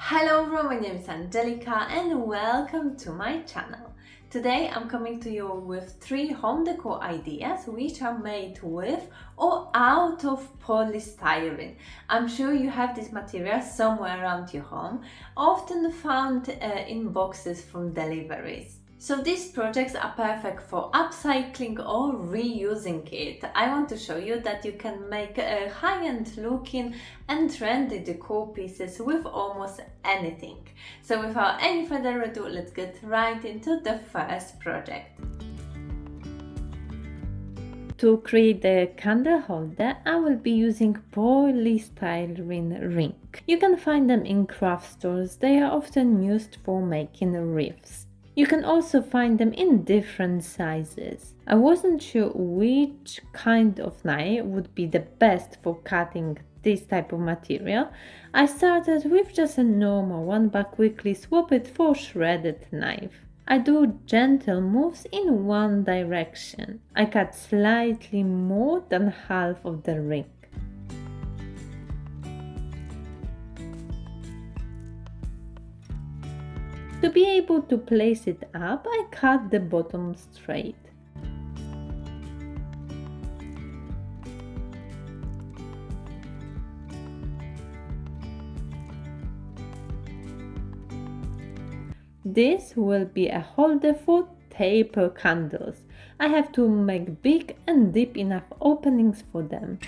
Hello everyone, my name is Angelica and welcome to my channel. Today I'm coming to you with 3 home decor ideas which are made with or out of polystyrene. I'm sure you have this material somewhere around your home, often found in boxes from deliveries. So these projects are perfect for upcycling or reusing it. I want to show you that you can make high-end looking and trendy decor pieces with almost anything. So without any further ado, let's get right into the first project. To create the candle holder, I will be using polystyrene ring. You can find them in craft stores. They are often used for making wreaths. You can also find them in different sizes. I wasn't sure which kind of knife would be the best for cutting this type of material. I started with just a normal one but quickly swapped it for shredded knife. I do gentle moves in one direction. I cut slightly more than half of the ring. To be able to place it up, I cut the bottom straight. This will be a holder for taper candles. I have to make big and deep enough openings for them.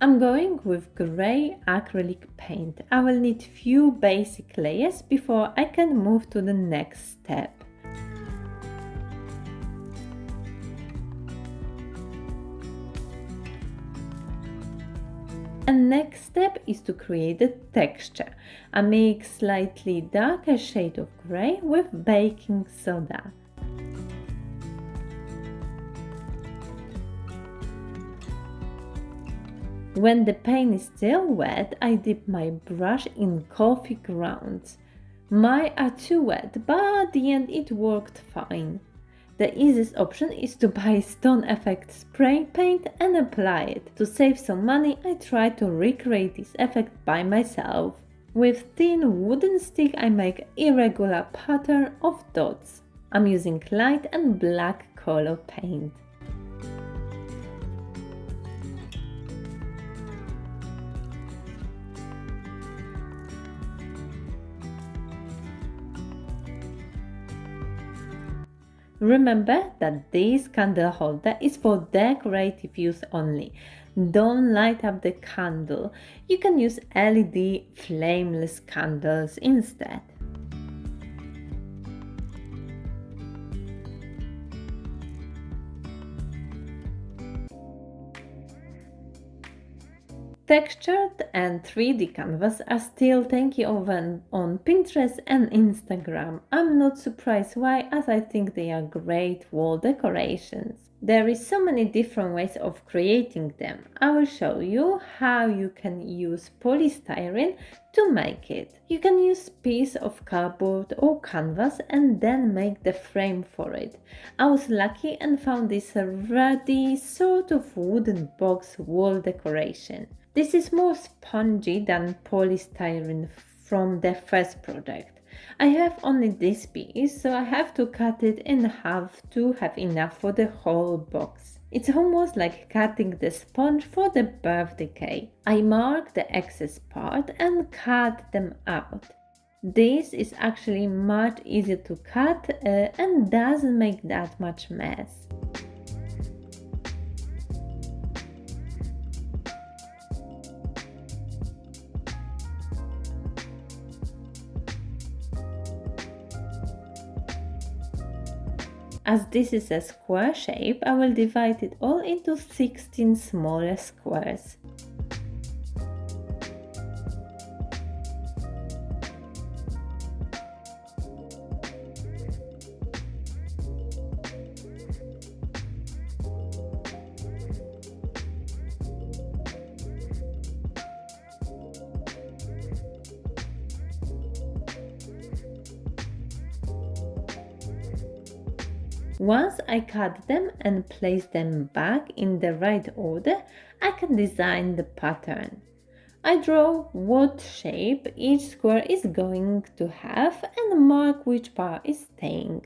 I'm going with grey acrylic paint. I will need few basic layers before I can move to the next step. And next step is to create the texture. I make slightly darker shade of grey with baking soda. When the paint is still wet, I dip my brush in coffee grounds. Mine are too wet, but at the end it worked fine. The easiest option is to buy Stone Effect spray paint and apply it. To save some money, I try to recreate this effect by myself. With thin wooden stick, I make irregular pattern of dots. I'm using light and black color paint. Remember that this candle holder is for decorative use only. Don't light up the candle. You can use LED flameless candles instead. Textured and 3D canvas are still taking over on Pinterest and Instagram. I'm not surprised why, as I think they are great wall decorations. There is so many different ways of creating them. I will show you how you can use polystyrene to make it. You can use piece of cardboard or canvas and then make the frame for it. I was lucky and found this ready sort of wooden box wall decoration. This is more spongy than polystyrene from the first project. I have only this piece, so I have to cut it in half to have enough for the whole box. It's almost like cutting the sponge for the birthday cake. I mark the excess part and cut them out. This is actually much easier to cut and doesn't make that much mess. As this is a square shape, I will divide it all into 16 smaller squares. Once I cut them and place them back in the right order, I can design the pattern. I draw what shape each square is going to have and mark which part is staying.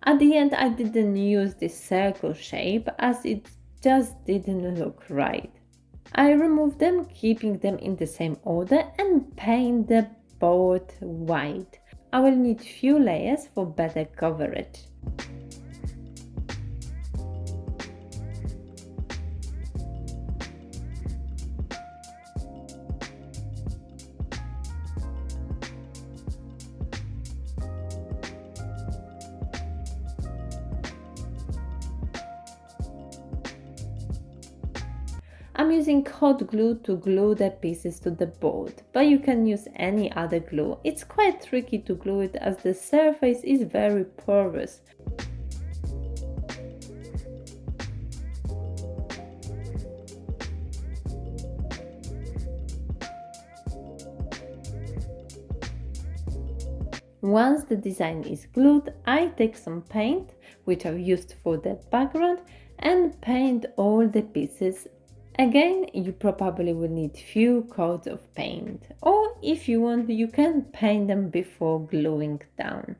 At the end, I didn't use this circle shape as it just didn't look right. I removed them, keeping them in the same order, and paint the board white. I will need few layers for better coverage. I'm using hot glue to glue the pieces to the board, but you can use any other glue. It's quite tricky to glue it as the surface is very porous. Once the design is glued, I take some paint, which I've used for the background, and paint all the pieces. Again, you probably will need few coats of paint, or if you want, you can paint them before gluing down.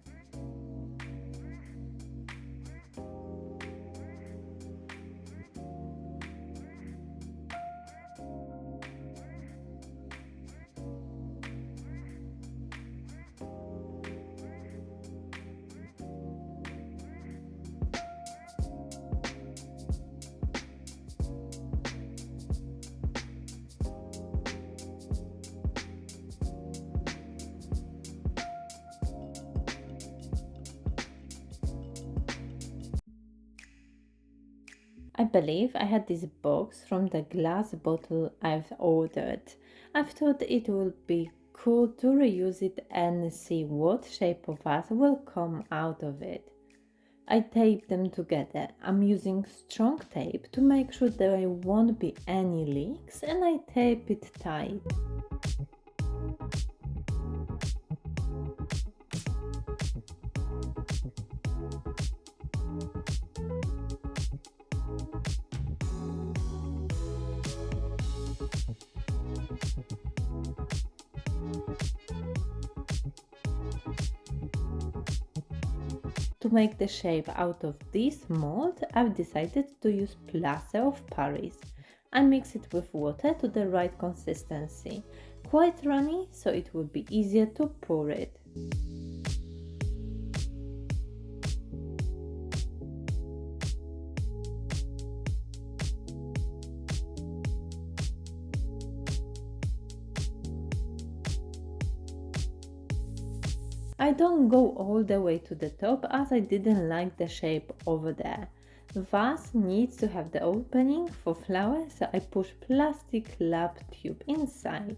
I believe I had this box from the glass bottle I've ordered. I've thought it would be cool to reuse it and see what shape of vase will come out of it. I tape them together. I'm using strong tape to make sure there won't be any leaks, and I tape it tight. To make the shape out of this mold, I've decided to use plaster of Paris. I mix it with water to the right consistency, quite runny so it would be easier to pour it. I don't go all the way to the top as I didn't like the shape over there. The vase needs to have the opening for flowers, so I push plastic lap tube inside.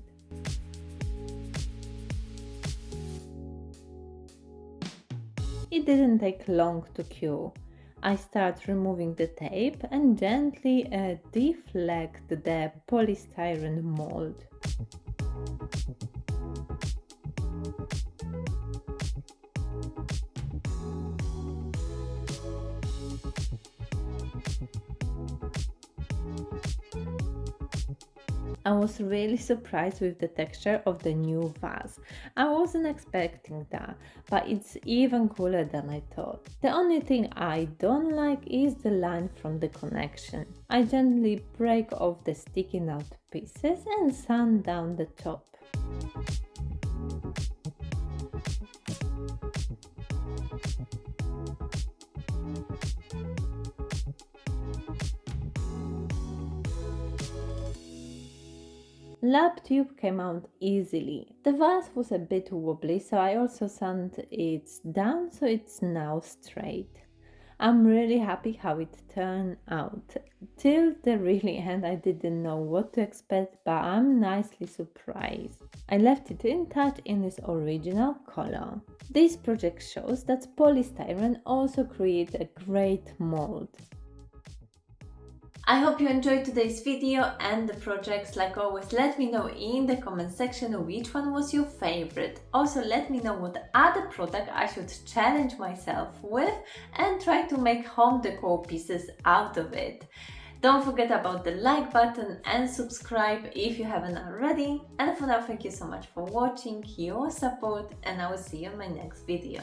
It didn't take long to cure. I start removing the tape and gently deflect the polystyrene mold. I was really surprised with the texture of the new vase. I wasn't expecting that, but it's even cooler than I thought. The only thing I don't like is the line from the connection. I gently break off the sticking out pieces and sand down the top. Lap tube came out easily. The vase was a bit wobbly, so I also sanded it down so it's now straight. I'm really happy how it turned out. Till the really end, I didn't know what to expect, but I'm nicely surprised. I left it intact in its original color. This project shows that polystyrene also creates a great mold. I hope you enjoyed today's video and the projects. Like always, let me know in the comment section which one was your favorite. Also, let me know what other product I should challenge myself with and try to make home decor pieces out of it. Don't forget about the like button and subscribe if you haven't already. And for now, thank you so much for watching, your support, and I will see you in my next video.